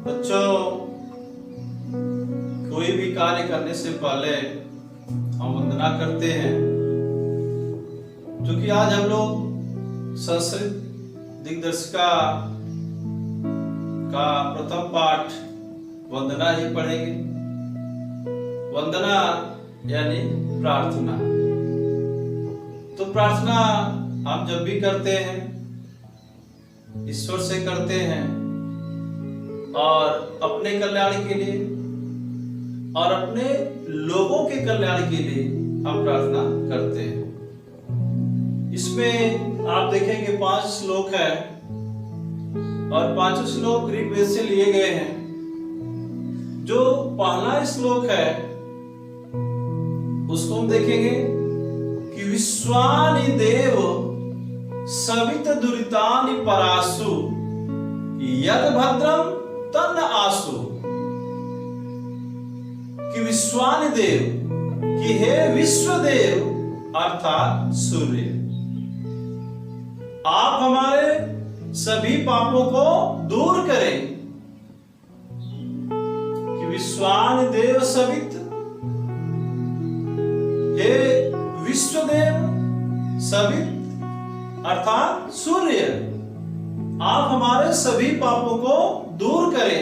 बच्चों, कोई भी कार्य करने से पहले हम वंदना करते हैं, क्योंकि आज हम लोग संस्कृत दिग्दर्शिका का प्रथम पाठ वंदना ही पढ़ेंगे। वंदना यानी प्रार्थना। तो प्रार्थना हम जब भी करते हैं ईश्वर से करते हैं, और अपने कल्याण के लिए और अपने लोगों के कल्याण के लिए हम प्रार्थना करते हैं। इसमें आप देखेंगे 5 श्लोक है, और 5 श्लोक ऋग्वेद से लिए गए हैं। जो पहला श्लोक है उसको हम देखेंगे कि विश्वानि देव सवित दुरितानि परासु यद भद्रम तन्न आसु। कि विश्वानि देव, कि हे विश्व देव अर्थात सूर्य, आप हमारे सभी पापों को दूर करें। कि विश्वानि देव सवित, हे विश्वदेव सवित अर्थात सूर्य, आप हमारे सभी पापों को दूर करें।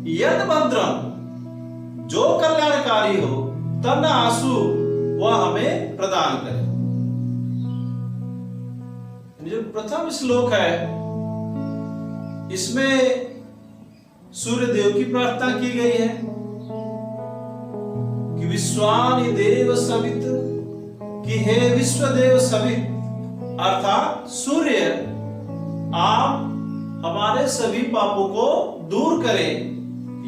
यद भद्रम, जो कल्याणकारी हो, तन्न आसु, वह हमें प्रदान करें। जो प्रथम श्लोक है इसमें सूर्य देव की प्रार्थना की गई है कि विश्वानि देव सवित, कि हे विश्वदेव सवित अर्थात सूर्य, आप हमारे सभी पापों को दूर करें।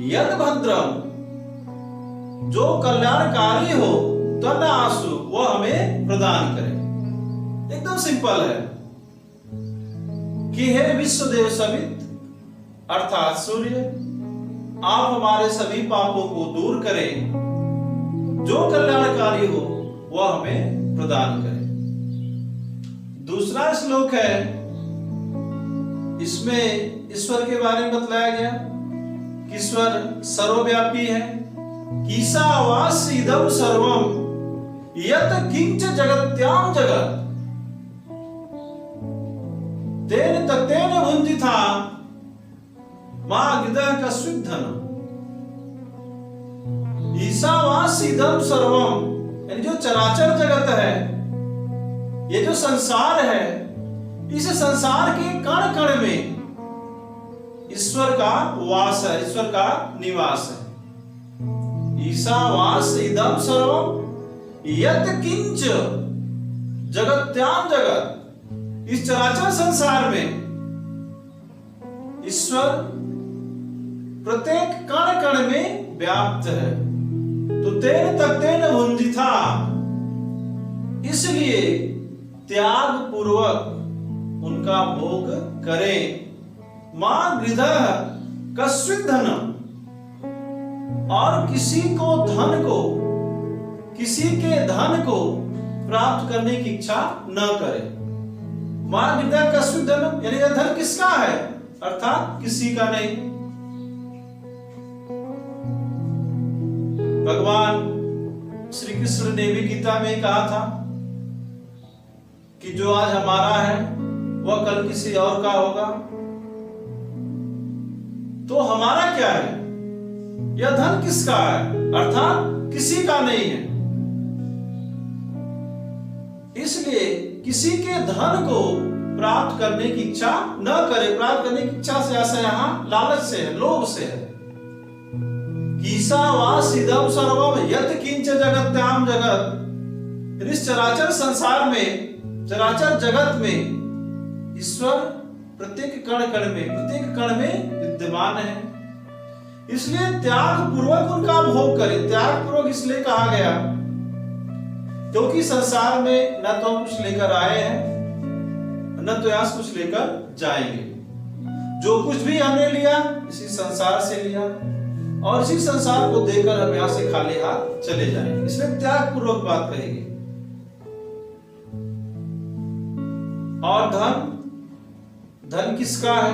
यद भद्रम, जो कल्याणकारी हो, तन्न आसु, वह हमें प्रदान करें। एकदम सिंपल है कि हे विश्वदेव सवित अर्थात सूर्य, आप हमारे सभी पापों को दूर करें, जो कल्याणकारी हो वह हमें प्रदान करें। दूसरा श्लोक है, इसमें ईश्वर के बारे में बतलाया गया कि ईश्वर सर्वव्यापी है। ईशावास इदं सर्वम यत् किंच जगत्याम जगत तेन ततेन भुंजिथा मा हृदय कस्मिन् धनम्। ईशावास इदं सर्वम, यानी जो चराचर जगत है, ये जो संसार है, इस संसार के कण कण में ईश्वर का वास है, ईश्वर का निवास है। ईशावास इदं सर्वम यत् किंच जगत्याम जगत, इस चराचर संसार में ईश्वर प्रत्येक कण कण में व्याप्त है। तो तेन ततेन भुंजिथा, इसलिए त्याग पूर्वक उनका भोग करें। मां गृधः कस्मिन् धनम्, और किसी के धन को प्राप्त करने की इच्छा न करें। मां गृधः कस्मिन् धनम्, यानी यह धन किसका है, अर्थात किसी का नहीं। भगवान श्री कृष्ण ने भी गीता में कहा था कि जो आज हमारा है वह कल किसी और का होगा। तो हमारा क्या है, यह धन किसका है, अर्थात किसी का नहीं है। इसलिए किसी के धन को प्राप्त करने की इच्छा न करे। प्राप्त करने की इच्छा से ऐसा यहां लालच से है, लोभ से है। ईशावास इदं सर्वम यत् किंच जगत्याम जगत, इस चराचर संसार में, चराचर जगत में ईश्वर प्रत्येक कण में विद्यमान है। इसलिए त्याग पूर्वक उनका भोग करें। त्याग पूर्वक इसलिए कहा गया क्योंकि संसार में न तो हम कुछ लेकर आए हैं, न तो यहां से कुछ लेकर जाएंगे। जो कुछ भी हमने लिया इसी संसार से लिया, और इसी संसार को देकर हम यहां से खाली हाथ चले जाएंगे। इसलिए त्याग पूर्वक बात कहेगी। और धन किसका है,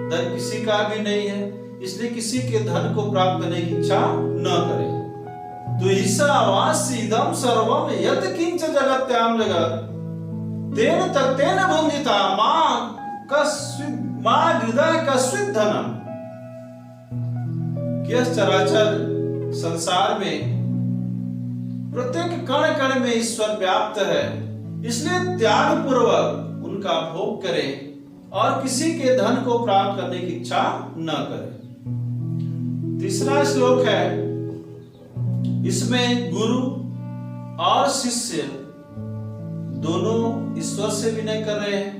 धन किसी का भी नहीं है। इसलिए किसी के धन को प्राप्त करने की इच्छा न करे। तो ईशावास्यदं सर्वम यत् किंच जगत्याम जगत् तेन तत्तेन भुंजिता मां हृदय कस्वित् धनम। कि चराचर संसार में प्रत्येक कण कण में ईश्वर व्याप्त है, इसलिए त्याग पूर्वक उनका भोग करें और किसी के धन को प्राप्त करने की इच्छा न करें। तीसरा श्लोक है, इसमें गुरु और शिष्य दोनों ईश्वर से विनय कर रहे हैं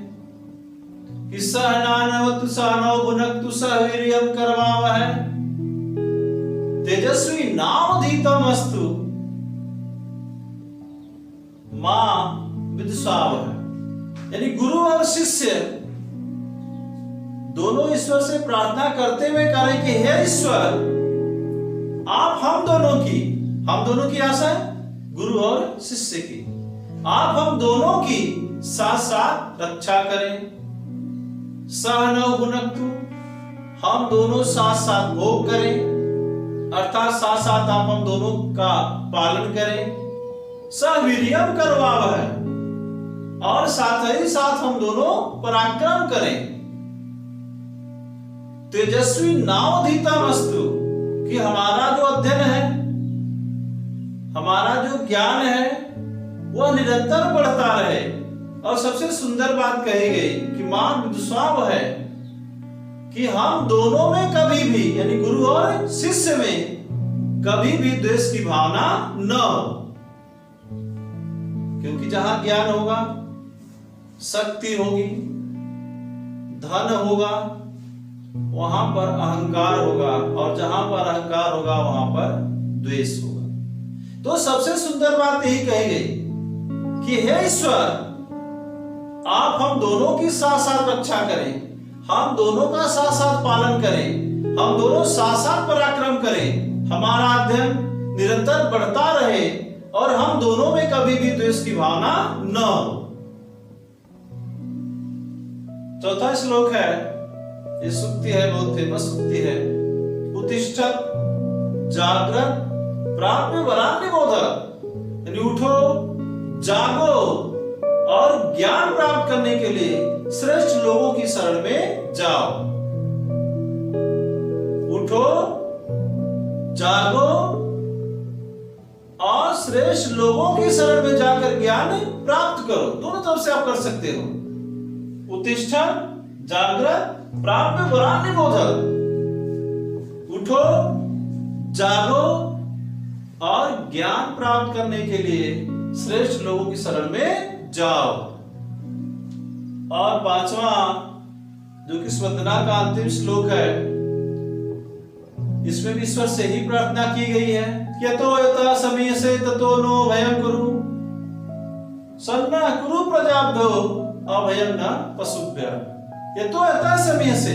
कि सहनानवतु सहनौ भुनक्तु सह वीर्यं करवावहै तेजस्वी नावधीतम अस्तु मां विद्विषावहै। यानी गुरु और शिष्य दोनों ईश्वर से प्रार्थना करते हुए करें कि हे ईश्वर, आप हम दोनों की आशा है, गुरु और शिष्य की, आप हम दोनों की साथ साथ रक्षा करें। सहनौ भुनक्तु, हम दोनों साथ साथ भोग करें, अर्थात साथ साथ आप हम दोनों का पालन करें। सवीर्यम करवावहै, और साथ ही साथ हम दोनों पराक्रम करें। तेजस्वी नावधीतमस्तु, कि हमारा जो अध्ययन है, हमारा जो ज्ञान है, वह निरंतर बढ़ता रहे। और सबसे सुंदर बात कही गई कि मां विद्विषावहै, कि हम दोनों में कभी भी, यानी गुरु और शिष्य में कभी भी द्वेष की भावना न हो। क्योंकि जहां ज्ञान होगा, शक्ति होगी, धन होगा, वहां पर अहंकार होगा, और जहां पर अहंकार होगा वहां पर द्वेष होगा। तो सबसे सुंदर बात यही कही गई कि हे ईश्वर, आप हम दोनों की साथ साथ रक्षा करें, हम दोनों का साथ साथ पालन करें, हम दोनों साथ साथ पराक्रम करें, हमारा अध्ययन निरंतर बढ़ता रहे और हम दोनों में कभी भी द्वेष की भावना न हो। चौथा श्लोक है, ये सुक्ति है, बहुत फेमस सुक्ति है। उत्तिष्ठत् जाग्रत् प्राप्य वरान् निबोध, यानी उठो, जागो और ज्ञान प्राप्त करने के लिए श्रेष्ठ लोगों की शरण में जाओ। उठो, जागो और श्रेष्ठ लोगों की शरण में जाकर ज्ञान प्राप्त करो। दोनों तरफ से आप कर सकते हो। उत्तिष्ठत् जाग्रत् प्राप्य वरान् निबोध, उठो, जागो और ज्ञान प्राप्त करने के लिए श्रेष्ठ लोगों की शरण में जाओ। और पांचवा, जो कि इस वंदना का अंतिम श्लोक है, इसमें भी ईश्वर से ही प्रार्थना की गई है कि यतो यतः समीयसे ततो नो भयं कुरु सन्नः कुरु प्रजाभ्यो अभयं न पशुभ्यः। यतो यतः समीयसे,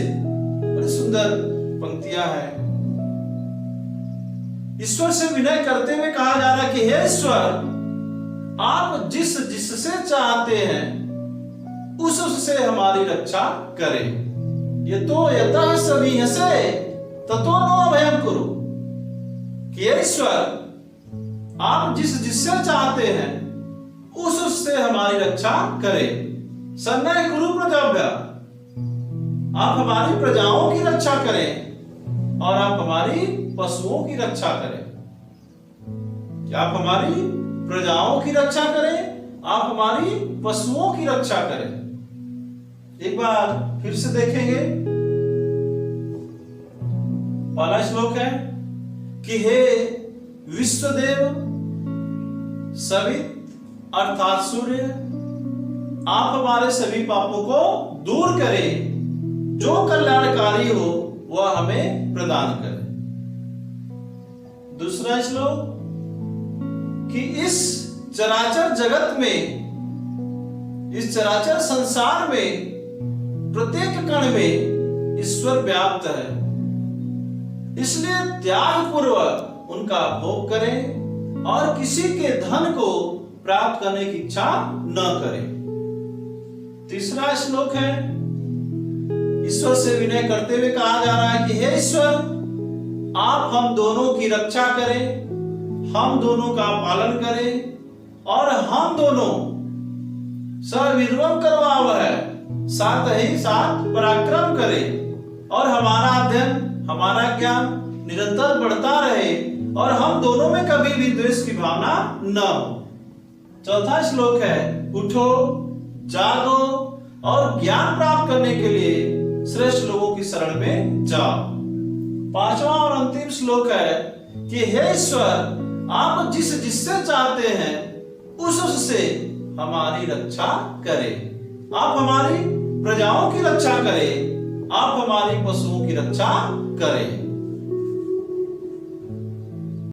बड़ी सुंदर पंक्तियां हैं। ईश्वर से विनय करते हुए कहा जा रहा है कि हे ईश्वर, आप जिससे चाहते हैं उससे हमारी रक्षा करें। ये तो यतः समीयसे ततो नो अभयं कुरु, कि ईश्वर आप जिससे चाहते हैं उससे हमारी रक्षा करें। सन्नः कुरु प्रजाभ्यः, आप हमारी प्रजाओं की रक्षा करें और आप हमारी पशुओं की रक्षा करें। क्या आप हमारी प्रजाओं की रक्षा करें, आप हमारी पशुओं की रक्षा करें। एक बार फिर से देखेंगे। पहला श्लोक है कि हे विश्वदेव सवित अर्थात सूर्य, आप हमारे सभी पापों को दूर करें, जो कल्याणकारी हो वह हमें प्रदान करे। दूसरा श्लोक कि इस चराचर जगत में, इस चराचर संसार में प्रत्येक कण में ईश्वर व्याप्त है, इसलिए त्याग पूर्वक उनका भोग करें और किसी के धन को प्राप्त करने की इच्छा न करें। तीसरा श्लोक है, ईश्वर से विनय करते हुए कहा जा रहा है कि हे ईश्वर, आप हम दोनों की रक्षा करें, हम दोनों का पालन करें और हम दोनों सविर्वम करवाव है, साथ ही साथ पराक्रम करें और हमारा अध्ययन, हमारा ज्ञान निरंतर बढ़ता रहे और हम दोनों में कभी भी द्वेष की भावना न हो। चौथा श्लोक है, उठो, जागो और ज्ञान प्राप्त करने के लिए श्रेष्ठ लोगों की शरण में जाओ। पांचवा और अंतिम श्लोक है कि हे ईश्वर, आप जिससे चाहते हैं उससे हमारी रक्षा करें। आप हमारी प्रजाओं की रक्षा करें, आप हमारी पशुओं की रक्षा करें।